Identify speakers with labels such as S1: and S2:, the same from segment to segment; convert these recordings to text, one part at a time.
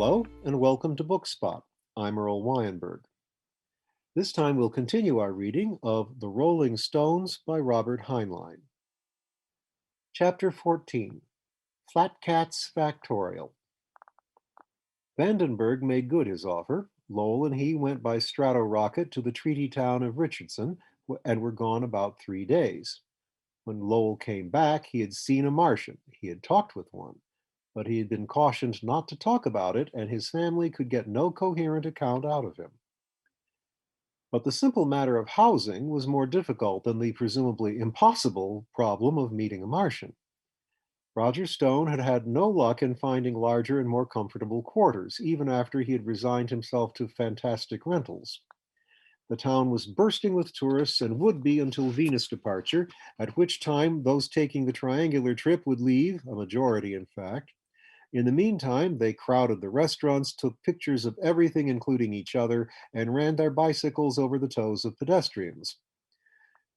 S1: Hello, and welcome to Bookspot. I'm Earl Weinberg. This time we'll continue our reading of The Rolling Stones by Robert Heinlein. Chapter 14, Flat Cat's Factorial. Vandenberg made good his offer. Lowell and he went by strato-rocket to the treaty town of Richardson and were gone about 3 days. When Lowell came back, he had seen a Martian. He had talked with one, but he had been cautioned not to talk about it, and his family could get no coherent account out of him. But the simple matter of housing was more difficult than the presumably impossible problem of meeting a Martian. Roger Stone had had no luck in finding larger and more comfortable quarters, even after he had resigned himself to fantastic rentals. The town was bursting with tourists and would be until Venus departure, at which time those taking the triangular trip would leave, a majority in fact. In the meantime, they crowded the restaurants, took pictures of everything, including each other, and ran their bicycles over the toes of pedestrians.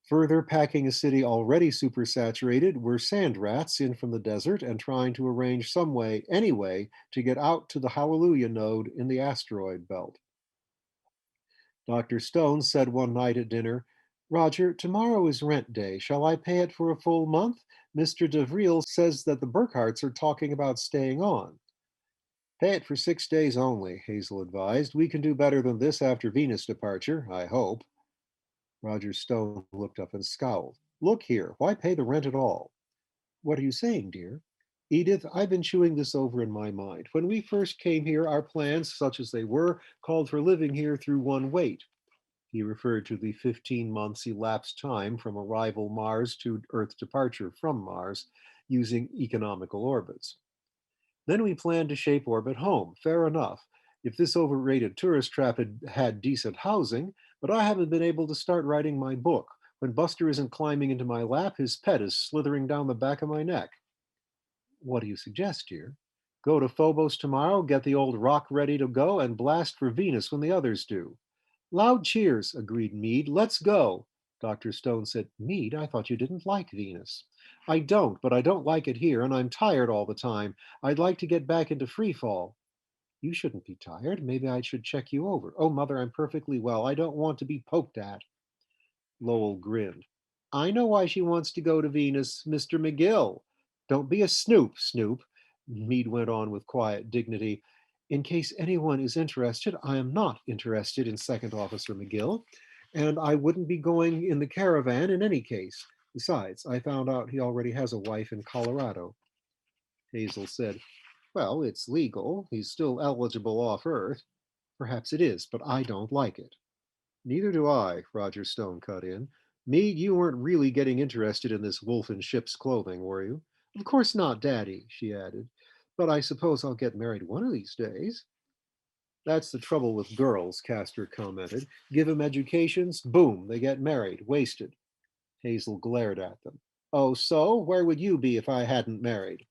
S1: Further packing a city already supersaturated were sand rats in from the desert and trying to arrange some way, anyway, to get out to the Hallelujah node in the asteroid belt. Dr. Stone said one night at dinner, "Roger, tomorrow is rent day. Shall I pay it for a full month? Mr. Devriel says that the Burkharts are talking about staying on." "Pay it for 6 days only," Hazel advised. "We can do better than this after Venus departure, I hope." Roger Stone looked up and scowled. "Look here, why pay the rent at all?" "What are you saying, dear?" "Edith, I've been chewing this over in my mind. When we first came here, our plans, such as they were, called for living here through one wait." He referred to the 15 months elapsed time from arrival Mars to Earth's departure from Mars, using economical orbits. "Then we planned to shape orbit home. Fair enough, if this overrated tourist trap had decent housing, but I haven't been able to start writing my book. When Buster isn't climbing into my lap, his pet is slithering down the back of my neck." "What do you suggest, dear?" "Go to Phobos tomorrow, get the old rock ready to go, and blast for Venus when the others do." Loud cheers, agreed Meade. "Let's go." Dr. Stone said, "Meade, I thought you didn't like Venus." "I don't, but I don't like it here, and I'm tired all the time. I'd like to get back into free fall." "You shouldn't be tired. Maybe I should check you over." "Oh, Mother, I'm perfectly well. I don't want to be poked at." Lowell grinned. "I know why she wants to go to Venus, Mr. McGill." "Don't be a snoop, Snoop," Meade went on with quiet dignity. "In case anyone is interested, I am not interested in Second Officer McGill, and I wouldn't be going in the caravan in any case. Besides, I found out he already has a wife in Colorado." Hazel said, "Well, it's legal. He's still eligible off Earth." "Perhaps it is, but I don't like it." "Neither do I," Roger Stone cut in. "Meade, you weren't really getting interested in this wolf in ship's clothing, were you?" "Of course not, Daddy," she added. "But I suppose I'll get married one of these days." "That's the trouble with girls," Castor commented. "Give them educations, boom, they get married, wasted." Hazel glared at them. "Oh, so? Where would you be if I hadn't married?"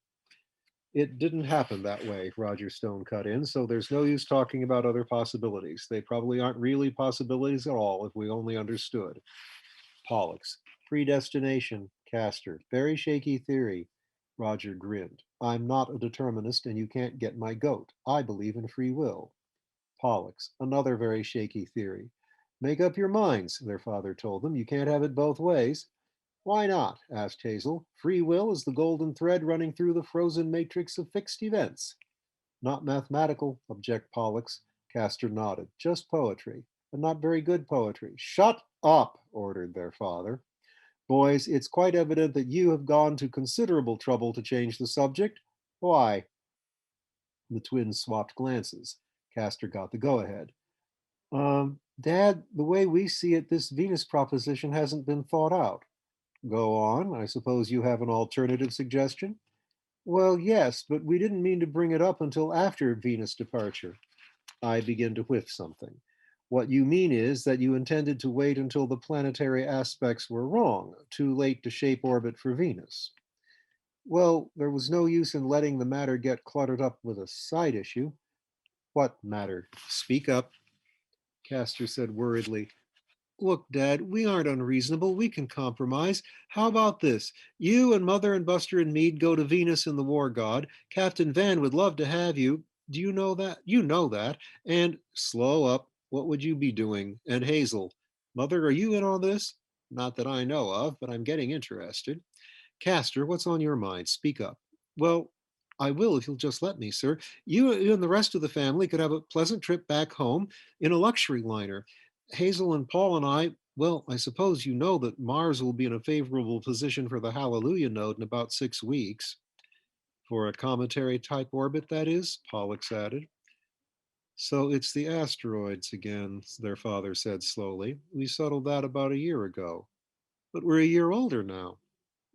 S1: "It didn't happen that way," Roger Stone cut in, "so there's no use talking about other possibilities. They probably aren't really possibilities at all if we only understood." Pollux. "Predestination." Castor. "Very shaky theory." Roger grinned. "I'm not a determinist, and you can't get my goat. I believe in free will." Pollux. "Another very shaky theory." "Make up your minds," their father told them. "You can't have it both ways." "Why not?" asked Hazel. "Free will is the golden thread running through the frozen matrix of fixed events." "Not mathematical," object Pollux. Castor nodded. "Just poetry, and not very good poetry." "Shut up," ordered their father. "Boys, it's quite evident that you have gone to considerable trouble to change the subject. Why?" The twins swapped glances. Castor got the go-ahead. Dad, the way we see it, this Venus proposition hasn't been thought out." "Go on. I suppose you have an alternative suggestion?" "Well, yes, but we didn't mean to bring it up until after Venus departure." "I begin to whiff something. What you mean is that you intended to wait until the planetary aspects were wrong, too late to shape orbit for Venus." "Well, there was no use in letting the matter get cluttered up with a side issue." "What matter? Speak up." Castor said worriedly, "Look, Dad, we aren't unreasonable. We can compromise. How about this? You and Mother and Buster and Meade go to Venus in the War God. Captain Van would love to have you. Do you know that? You know that. And slow up. What would you be doing? And Hazel, Mother, are you in on this? Not that I know of, but I'm getting interested. Castor, what's on your mind? Speak up. Well, I will if you'll just let me, sir. You and the rest of the family could have a pleasant trip back home in a luxury liner. Hazel and Paul and I, well, I suppose you know that Mars will be in a favorable position for the Hallelujah node in about 6 weeks. For a cometary type orbit, that is, Pollux added. So it's the asteroids again, their father said slowly. We settled that about a year ago. But we're a year older now,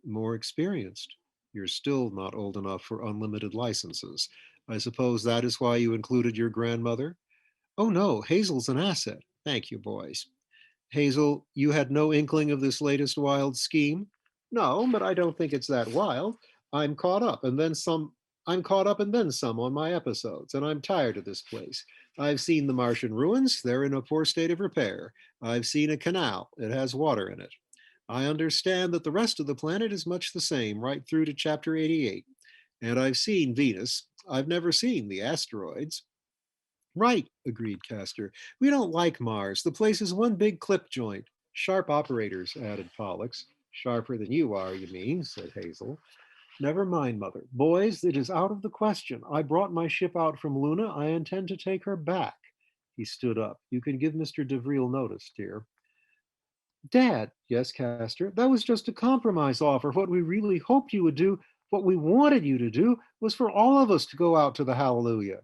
S1: more experienced. You're still not old enough for unlimited licenses. I suppose that is why you included your grandmother? Oh no, Hazel's an asset. Thank you, boys. Hazel, you had no inkling of this latest wild scheme? No, but I don't think it's that wild. I'm caught up and then some. I'm caught up and then some on my episodes, and I'm tired of this place. I've seen the Martian ruins. They're in a poor state of repair. I've seen a canal. It has water in it. I understand that the rest of the planet is much the same, right through to chapter 88. And I've seen Venus. I've never seen the asteroids. Right, agreed Castor. We don't like Mars. The place is one big clip joint. Sharp operators, added Pollux. Sharper than you are, you mean, said Hazel. Never mind, Mother. Boys, it is out of the question. I brought my ship out from Luna. I intend to take her back. He stood up. You can give Mr. DeVril notice, dear. Dad, yes, Castor, that was just a compromise offer. What we really hoped you would do, what we wanted you to do, was for all of us to go out to the Hallelujah.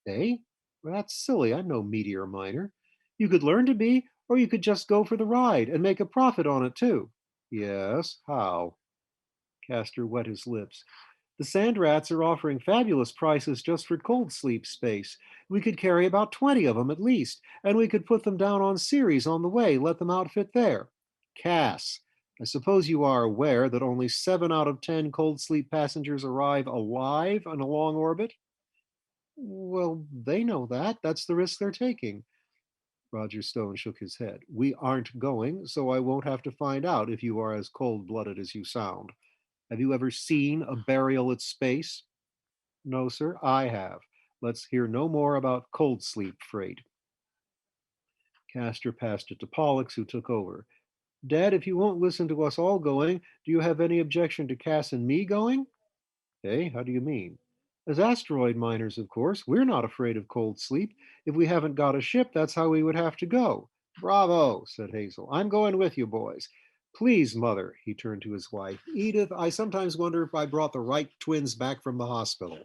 S1: Eh? Well, that's silly. I'm no meteor miner. You could learn to be, or you could just go for the ride and make a profit on it too. Yes, how? Castor wet his lips. The sand rats are offering fabulous prices just for cold sleep space. We could carry about 20 of them at least, and we could put them down on Ceres on the way, let them outfit there. Cass, I suppose you are aware that only 7 out of 10 cold sleep passengers arrive alive on a long orbit? Well, they know that. That's the risk they're taking. Roger Stone shook his head. We aren't going, so I won't have to find out if you are as cold blooded as you sound. Have you ever seen a burial at space? No, sir, I have. Let's hear no more about cold sleep freight. Castor passed it to Pollux, who took over. Dad, if you won't listen to us all going, do you have any objection to Cass and me going? Eh? How do you mean? As asteroid miners, of course, we're not afraid of cold sleep. If we haven't got a ship, that's how we would have to go. Bravo, said Hazel. I'm going with you, boys. Please, Mother, he turned to his wife. Edith, I sometimes wonder if I brought the right twins back from the hospital.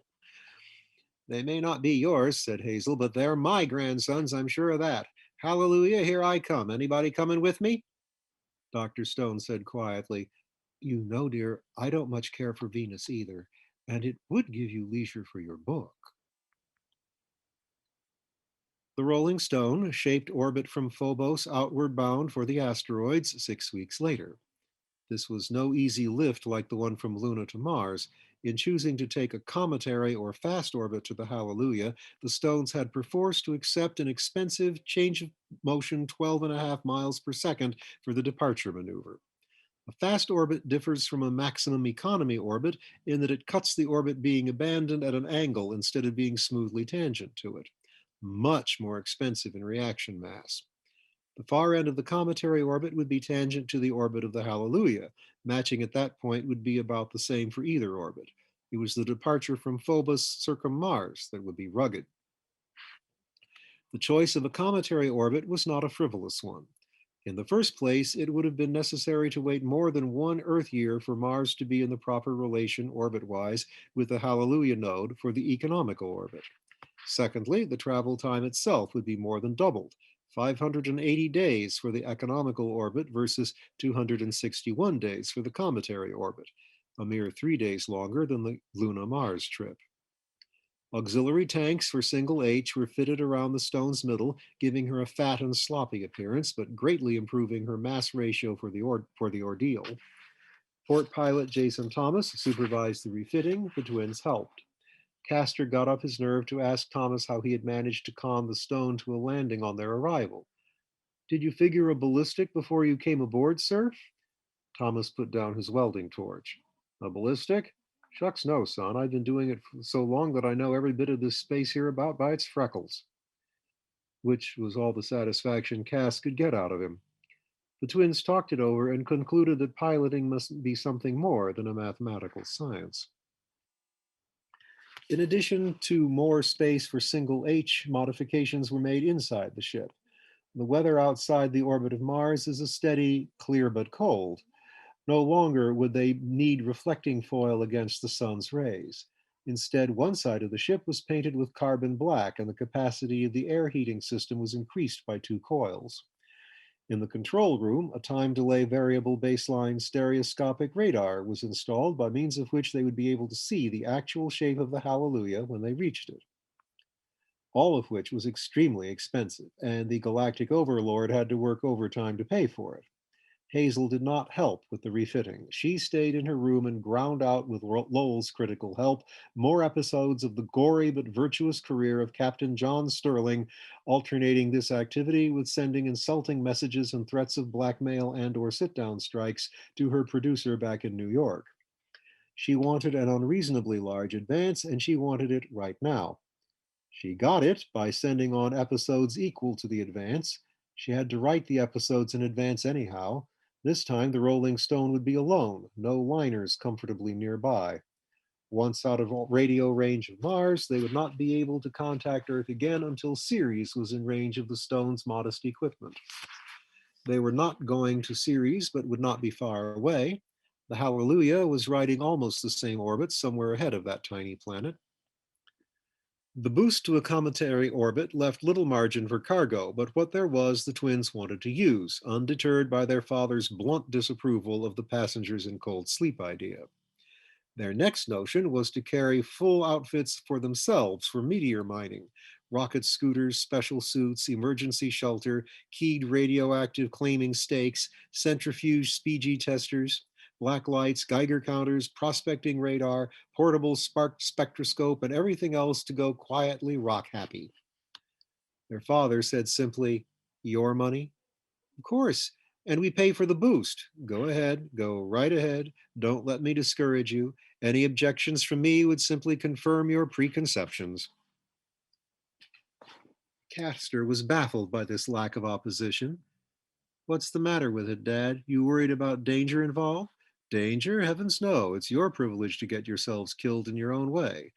S1: They may not be yours, said Hazel, but they're my grandsons, I'm sure of that. Hallelujah, here I come. Anybody coming with me? Dr. Stone said quietly, You know, dear, I don't much care for Venus either, and it would give you leisure for your book. The Rolling Stone shaped orbit from Phobos outward bound for the asteroids 6 weeks later. This was no easy lift like the one from Luna to Mars. In choosing to take a cometary or fast orbit to the Hallelujah, the Stones had perforce to accept an expensive change of motion 12.5 miles per second for the departure maneuver. A fast orbit differs from a maximum economy orbit in that it cuts the orbit being abandoned at an angle instead of being smoothly tangent to it. Much more expensive in reaction mass. The far end of the cometary orbit would be tangent to the orbit of the Hallelujah. Matching at that point would be about the same for either orbit. It was the departure from Phobos circum Mars that would be rugged. The choice of a cometary orbit was not a frivolous one. In the first place, it would have been necessary to wait more than one Earth year for Mars to be in the proper relation orbit wise with the Hallelujah node for the economical orbit. Secondly, the travel time itself would be more than doubled, 580 days for the economical orbit versus 261 days for the cometary orbit, a mere 3 days longer than the Luna Mars trip. Auxiliary tanks for single H were fitted around the Stone's middle, giving her a fat and sloppy appearance, but greatly improving her mass ratio for the ordeal. Port pilot Jason Thomas supervised the refitting. The twins helped. Castor got up his nerve to ask Thomas how he had managed to con the Stone to a landing on their arrival. Did you figure a ballistic before you came aboard, sir? Thomas put down his welding torch. A ballistic? Shucks no, son. I've been doing it for so long that I know every bit of this space hereabout by its freckles, which was all the satisfaction Cass could get out of him. The twins talked it over and concluded that piloting must be something more than a mathematical science. In addition to more space for single H, modifications were made inside the ship. The weather outside the orbit of Mars is a steady, clear but cold. No longer would they need reflecting foil against the sun's rays. Instead, one side of the ship was painted with carbon black, and the capacity of the air heating system was increased by 2 coils. In the control room, a time delay variable baseline stereoscopic radar was installed, by means of which they would be able to see the actual shape of the Hallelujah when they reached it, all of which was extremely expensive, and the galactic overlord had to work overtime to pay for it. Hazel did not help with the refitting. She stayed in her room and ground out, with Lowell's critical help, more episodes of the gory but virtuous career of Captain John Sterling, alternating this activity with sending insulting messages and threats of blackmail and/or sit-down strikes to her producer back in New York. She wanted an unreasonably large advance, and she wanted it right now. She got it by sending on episodes equal to the advance. She had to write the episodes in advance anyhow. This time the Rolling Stone would be alone, no liners comfortably nearby. Once out of radio range of Mars, they would not be able to contact Earth again until Ceres was in range of the Stone's modest equipment. They were not going to Ceres, but would not be far away. The Hallelujah was riding almost the same orbit, somewhere ahead of that tiny planet. The boost to a cometary orbit left little margin for cargo, but what there was, the twins wanted to use, undeterred by their father's blunt disapproval of the passengers in cold sleep idea. Their next notion was to carry full outfits for themselves for meteor mining: rocket scooters, special suits, emergency shelter, keyed radioactive claiming stakes, centrifuge speegee testers, black lights, Geiger counters, prospecting radar, portable spark spectroscope, and everything else to go quietly rock happy. Their father said simply, "Your money?" "Of course. And we pay for the boost. Go ahead, go right ahead. Don't let me discourage you. Any objections from me would simply confirm your preconceptions." Castor was baffled by this lack of opposition. "What's the matter with it, Dad? You worried about danger involved?" "Danger? Heavens no. It's your privilege to get yourselves killed in your own way.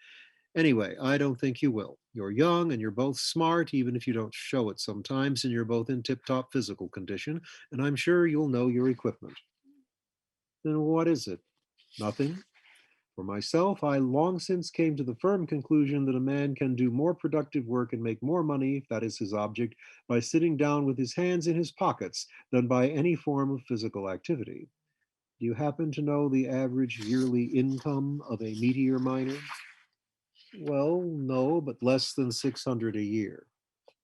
S1: Anyway, I don't think you will. You're young and you're both smart, even if you don't show it sometimes, and you're both in tip-top physical condition, and I'm sure you'll know your equipment." "Then what is it?" "Nothing. For myself, I long since came to the firm conclusion that a man can do more productive work and make more money, if that is his object, by sitting down with his hands in his pockets than by any form of physical activity. Do you happen to know the average yearly income of a meteor miner?" "Well, no, but less than 600 a year."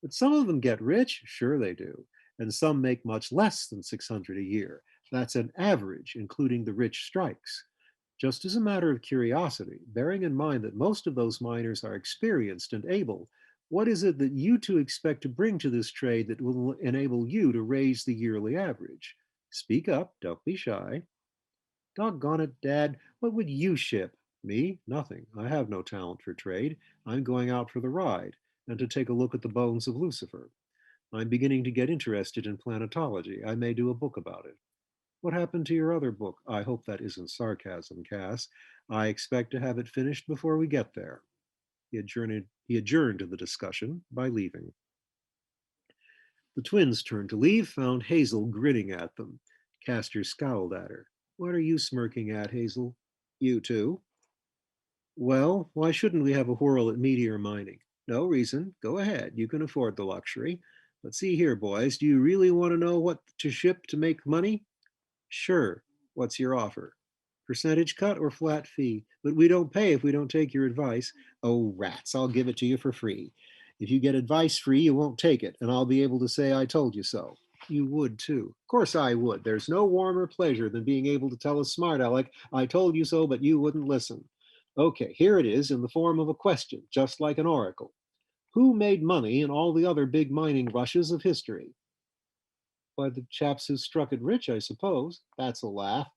S1: "But some of them get rich." "Sure they do. And some make much less than 600 a year. That's an average, including the rich strikes. Just as a matter of curiosity, bearing in mind that most of those miners are experienced and able, what is it that you two expect to bring to this trade that will enable you to raise the yearly average? Speak up, don't be shy." "Doggone it, Dad, what would you ship?" "Me? Nothing. I have no talent for trade. I'm going out for the ride, and to take a look at the bones of Lucifer. I'm beginning to get interested in planetology. I may do a book about it." "What happened to your other book?" "I hope that isn't sarcasm, Cass. I expect to have it finished before we get there." He adjourned the discussion by leaving. The twins turned to leave, found Hazel grinning at them. Castor scowled at her. "What are you smirking at, Hazel?" "You too." "Well, why shouldn't we have a whirl at meteor mining?" "No reason. Go ahead. You can afford the luxury. But see here, boys, do you really want to know what to ship to make money?" "Sure. What's your offer?" "Percentage cut or flat fee? But we don't pay if we don't take your advice." "Oh, rats, I'll give it to you for free. If you get advice free, you won't take it, and I'll be able to say I told you so." "You would too." "Of course I would. There's no warmer pleasure than being able to tell a smart aleck, 'I told you so, but you wouldn't listen.' Okay, here it is in the form of a question, just like an oracle. Who made money in all the other big mining rushes of history?" "Why, the chaps who struck it rich, I suppose." "That's a laugh.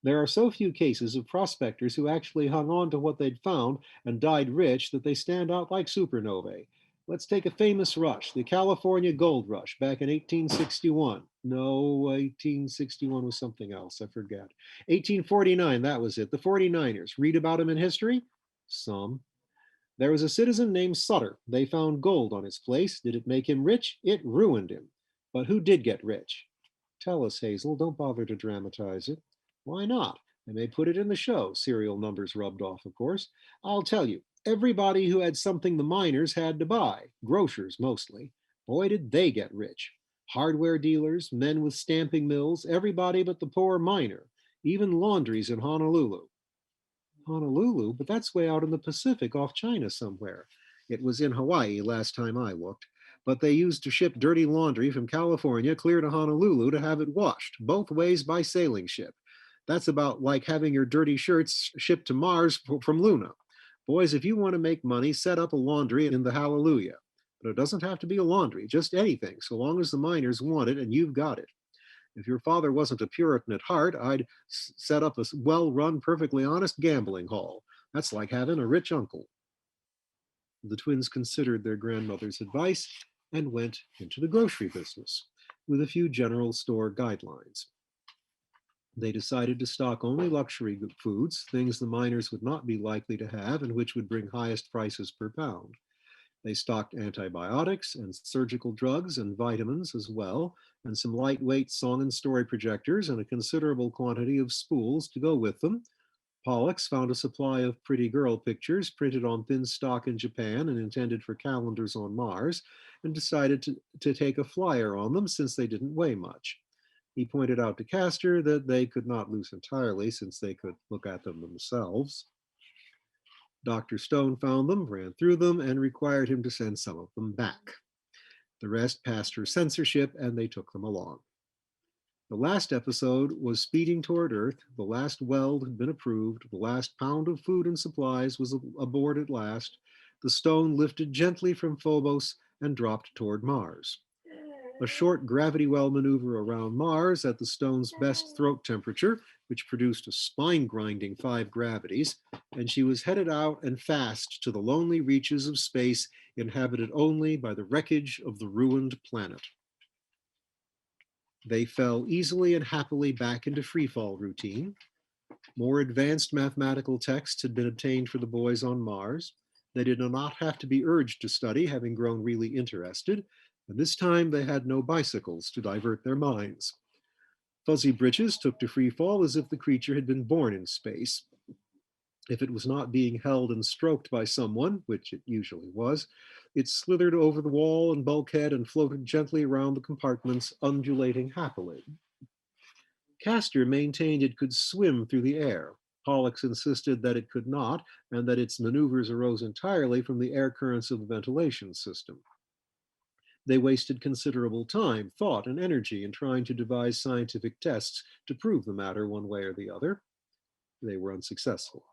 S1: There are so few cases of prospectors who actually hung on to what they'd found and died rich that they stand out like supernovae. Let's take a famous rush, the California Gold Rush back in 1861. No, 1861 was something else. I forget. 1849, that was it. The 49ers. Read about them in history? Some. There was a citizen named Sutter. They found gold on his place. Did it make him rich? It ruined him. But who did get rich? Tell us, Hazel. Don't bother to dramatize it. Why not? I may put it in the show. Serial numbers rubbed off, of course. I'll tell you. Everybody who had something the miners had to buy, grocers mostly. Boy, did they get rich. Hardware dealers, men with stamping mills, everybody but the poor miner, even laundries in Honolulu. Honolulu, but that's way out in the Pacific off China somewhere. It was in Hawaii last time I looked. But they used to ship dirty laundry from California clear to Honolulu to have it washed, both ways by sailing ship. That's about like having your dirty shirts shipped to Mars from Luna. Boys, if you want to make money, set up a laundry in the Hallelujah. But it doesn't have to be a laundry, just anything, so long as the miners want it and you've got it. If your father wasn't a Puritan at heart, I'd set up a well run, perfectly honest gambling hall. That's like having a rich uncle. The twins considered their grandmother's advice and went into the grocery business with a few general store guidelines. They decided to stock only luxury foods, things the miners would not be likely to have and which would bring highest prices per pound. They stocked antibiotics and surgical drugs and vitamins as well, and some lightweight song and story projectors and a considerable quantity of spools to go with them. Pollux found a supply of pretty girl pictures printed on thin stock in Japan and intended for calendars on Mars, and decided to take a flyer on them since they didn't weigh much. He pointed out to Castor that they could not lose entirely since they could look at them themselves. Dr. Stone found them, ran through them, and required him to send some of them back. The rest passed her censorship, and they took them along. The last episode was speeding toward Earth. The last weld had been approved. The last pound of food and supplies was aboard at last. The stone lifted gently from Phobos and dropped toward Mars. A short gravity well maneuver around Mars at the stone's best throat temperature, which produced a spine grinding 5 gravities, and she was headed out and fast to the lonely reaches of space inhabited only by the wreckage of the ruined planet. They fell easily and happily back into freefall routine. More advanced mathematical texts had been obtained for the boys on Mars. They did not have to be urged to study, having grown really interested, and this time they had no bicycles to divert their minds. Fuzzy Britches took to freefall as if the creature had been born in space. If it was not being held and stroked by someone, which it usually was, it slithered over the wall and bulkhead and floated gently around the compartments, undulating happily. Castor maintained it could swim through the air. Pollux insisted that it could not, and that its maneuvers arose entirely from the air currents of the ventilation system. They wasted considerable time, thought, and energy in trying to devise scientific tests to prove the matter one way or the other. They were unsuccessful.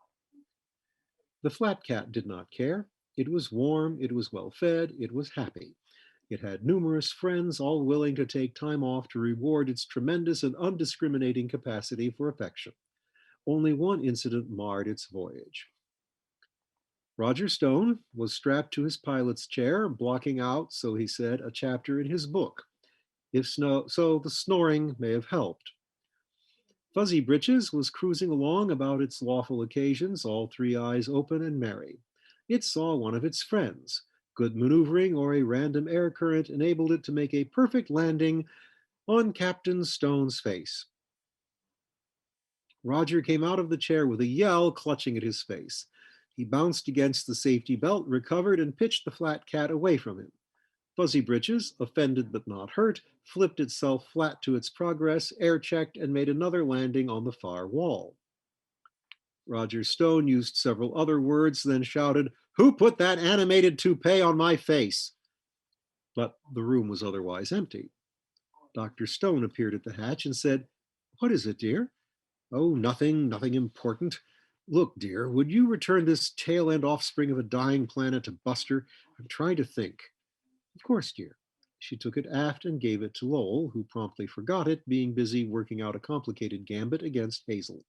S1: The flat cat did not care. It was warm, it was well fed, it was happy. It had numerous friends, all willing to take time off to reward its tremendous and undiscriminating capacity for affection. Only one incident marred its voyage. Roger Stone was strapped to his pilot's chair, blocking out, so he said, a chapter in his book. So the snoring may have helped. Fuzzy Britches was cruising along about its lawful occasions, all 3 eyes open and merry. It saw one of its friends. Good maneuvering or a random air current enabled it to make a perfect landing on Captain Stone's face. Roger came out of the chair with a yell, clutching at his face. He bounced against the safety belt, recovered, and pitched the flat cat away from him. Fuzzy Britches, offended but not hurt, flipped itself flat to its progress, air checked, and made another landing on the far wall. Roger Stone used several other words, then shouted, "Who put that animated toupee on my face?" But the room was otherwise empty. Dr. Stone appeared at the hatch and said, "What is it, dear?" "Oh, nothing important. Look, dear, would you return this tail end offspring of a dying planet to Buster? I'm trying to think." "Of course, dear." She took it aft and gave it to Lowell, who promptly forgot it, being busy working out a complicated gambit against Hazel.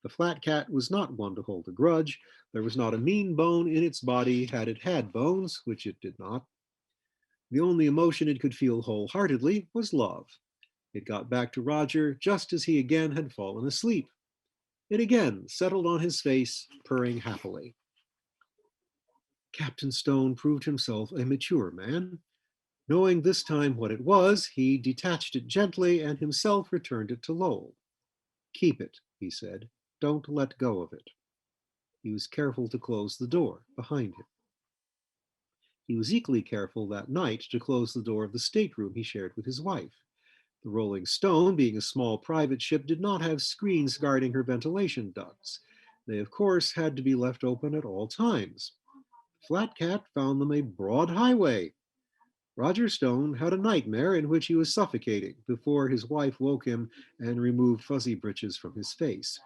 S1: The flat cat was not one to hold a grudge. There was not a mean bone in its body had it had bones, which it did not. The only emotion it could feel wholeheartedly was love. It got back to Roger just as he again had fallen asleep. It again settled on his face, purring happily. Captain Stone proved himself a mature man. Knowing this time what it was, he detached it gently and himself returned it to Lowell. Keep it, he said. Don't let go of it. He was careful to close the door behind him. He was equally careful that night to close the door of the stateroom he shared with his wife. The Rolling Stone, being a small private ship, did not have screens guarding her ventilation ducts. They, of course, had to be left open at all times. Flat Cat found them a broad highway. Roger Stone had a nightmare in which he was suffocating before his wife woke him and removed fuzzy britches from his face.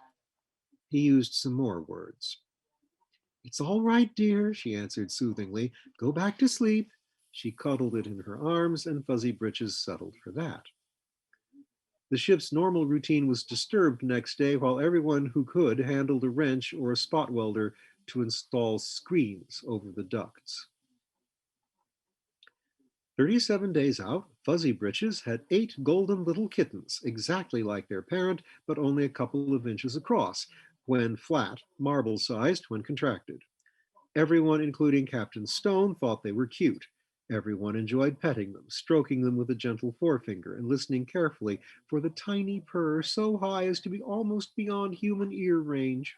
S1: He used some more words. It's all right, dear, she answered soothingly. Go back to sleep. She cuddled it in her arms, and Fuzzy Britches settled for that. The ship's normal routine was disturbed next day while everyone who could handled a wrench or a spot welder to install screens over the ducts. 37 days out, Fuzzy Britches had 8 golden little kittens, exactly like their parent, but only a couple of inches across, when flat, marble sized when contracted. Everyone, including Captain Stone, thought they were cute. Everyone enjoyed petting them, stroking them with a gentle forefinger, and listening carefully for the tiny purr so high as to be almost beyond human ear range.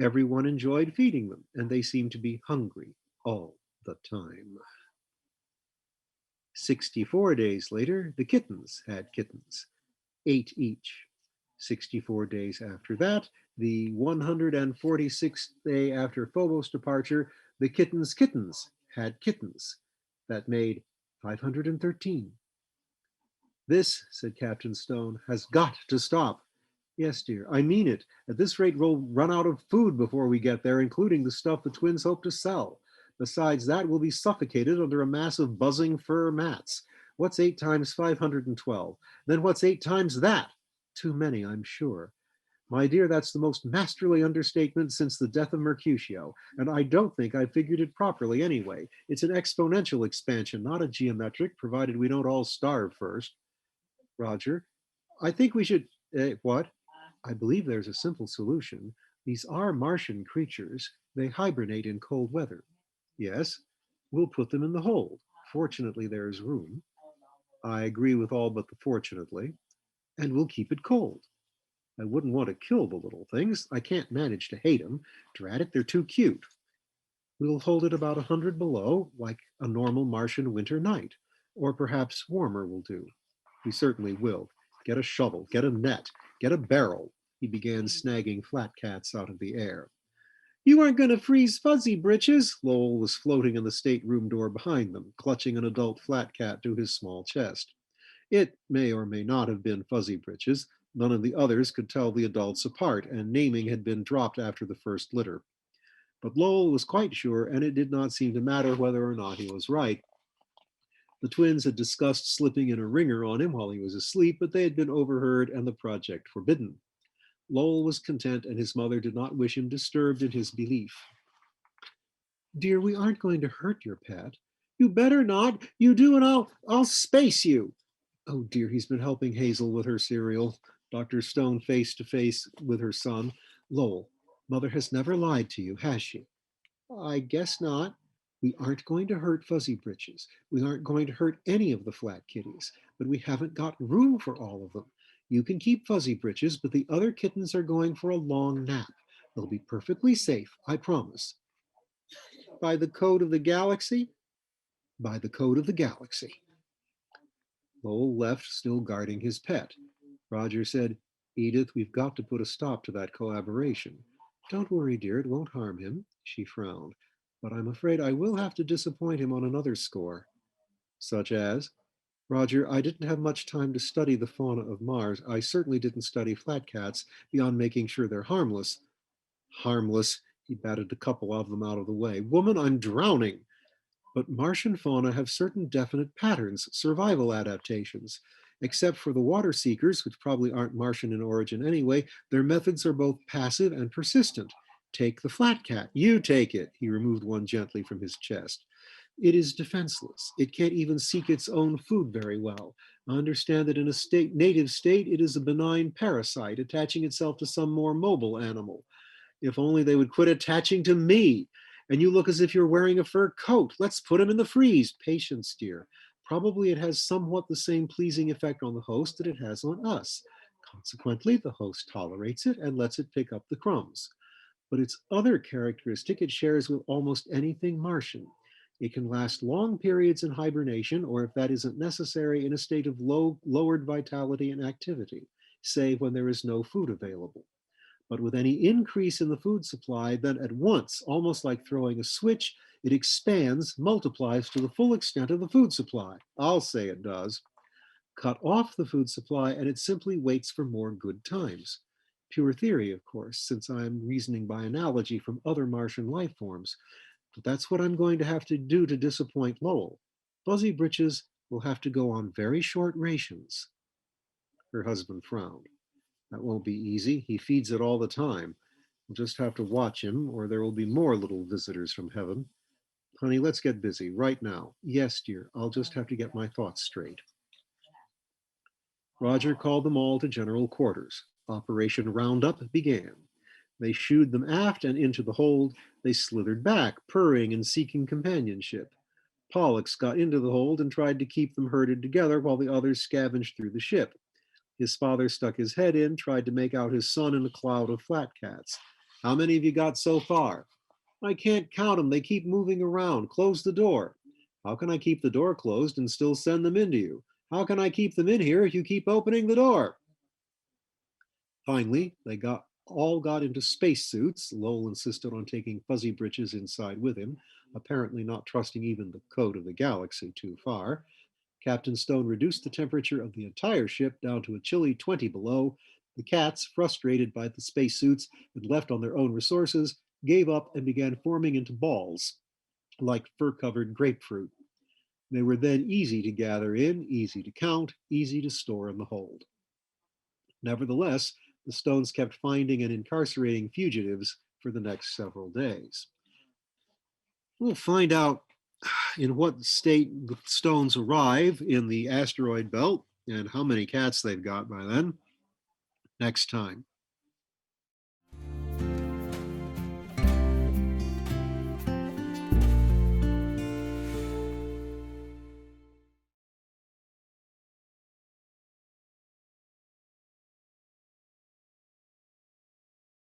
S1: Everyone enjoyed feeding them, and they seemed to be hungry all the time. 64 days later, the kittens had kittens, 8 each. 64 days after that, the 146th day after Phobos' departure, the kittens had kittens. That made 513. This, said Captain Stone, has got to stop. Yes, dear, I mean it. At this rate, we'll run out of food before we get there, including the stuff the twins hope to sell. Besides that, we'll be suffocated under a mass of buzzing fur mats. What's 8 times 512? Then what's 8 times that? Too many, I'm sure. My dear, that's the most masterly understatement since the death of Mercutio, and I don't think I figured it properly anyway. It's an exponential expansion, not a geometric, provided we don't all starve first. Roger, I think we should. What? I believe there's a simple solution. These are Martian creatures. They hibernate in cold weather. Yes, we'll put them in the hold. Fortunately, there's room. I agree with all but the fortunately. And we'll keep it cold. I wouldn't want to kill the little things. I can't manage to hate them. Drat it, they're too cute. We'll hold it about 100 below, like a normal Martian winter night. Or perhaps warmer will do. We certainly will. Get a shovel, get a net, get a barrel. He began snagging flat cats out of the air. You aren't going to freeze Fuzzy Britches. Lowell was floating in the stateroom door behind them, clutching an adult flat cat to his small chest. It may or may not have been Fuzzy Britches. None of the others could tell the adults apart, and naming had been dropped after the first litter. But Lowell was quite sure, and it did not seem to matter whether or not he was right. The twins had discussed slipping in a ringer on him while he was asleep, but they had been overheard and the project forbidden. Lowell was content, and his mother did not wish him disturbed in his belief. Dear, we aren't going to hurt your pet. You better not. You do, and I'll space you. Oh dear, he's been helping Hazel with her cereal. Dr. Stone face to face with her son. Lowell, mother has never lied to you, has she? I guess not. We aren't going to hurt Fuzzy Britches. We aren't going to hurt any of the flat kitties, but we haven't got room for all of them. You can keep Fuzzy Britches, but the other kittens are going for a long nap. They'll be perfectly safe, I promise. By the code of the galaxy? By the code of the galaxy. Lowell left, still guarding his pet. Roger said, Edith, we've got to put a stop to that collaboration. Don't worry, dear, it won't harm him. She frowned. But I'm afraid I will have to disappoint him on another score. Such as? Roger, I didn't have much time to study the fauna of Mars. I certainly didn't study flat cats beyond making sure they're harmless. Harmless. He batted a couple of them out of the way. Woman, I'm drowning. But Martian fauna have certain definite patterns, survival adaptations. Except for the water seekers, which probably aren't Martian in origin anyway, their methods are both passive and persistent. Take the flat cat. You take it. He removed one gently from his chest. It is defenseless. It can't even seek its own food very well. Understand that in a native state, it is a benign parasite attaching itself to some more mobile animal. If only they would quit attaching to me. And you look as if you're wearing a fur coat. Let's put him in the freeze. Patience, dear. Probably it has somewhat the same pleasing effect on the host that it has on us. Consequently, the host tolerates it and lets it pick up the crumbs. But its other characteristic it shares with almost anything Martian. It can last long periods in hibernation, or if that isn't necessary, in a state of lowered vitality and activity, say when there is no food available. But with any increase in the food supply, then at once, almost like throwing a switch, it expands, multiplies to the full extent of the food supply. I'll say it does. Cut off the food supply, and it simply waits for more good times. Pure theory, of course, since I'm reasoning by analogy from other Martian life forms. But that's what I'm going to have to do to disappoint Lowell. Fuzzy Britches will have to go on very short rations. Her husband frowned. That won't be easy. He feeds it all the time. We'll just have to watch him, or there will be more little visitors from heaven. Honey, let's get busy right now. Yes, dear, I'll just have to get my thoughts straight. Roger called them all to general quarters. Operation Roundup began. They shooed them aft and into the hold. They slithered back, purring and seeking companionship. Pollux got into the hold and tried to keep them herded together while the others scavenged through the ship. His father stuck his head in, tried to make out his son in a cloud of flat cats. How many have you got so far? I can't count them. They keep moving around. Close the door. How can I keep the door closed and still send them into you? How can I keep them in here if you keep opening the door? Finally, they all got into spacesuits. Lowell insisted on taking Fuzzy Britches inside with him, apparently not trusting even the code of the galaxy too far. Captain Stone reduced the temperature of the entire ship down to a chilly 20 below. The cats, frustrated by the spacesuits and left on their own resources, gave up and began forming into balls, like fur-covered grapefruit. They were then easy to gather in, easy to count, easy to store in the hold. Nevertheless, the Stones kept finding and incarcerating fugitives for the next several days. We'll find out in what state the Stones arrive in the asteroid belt and how many cats they've got by then next time.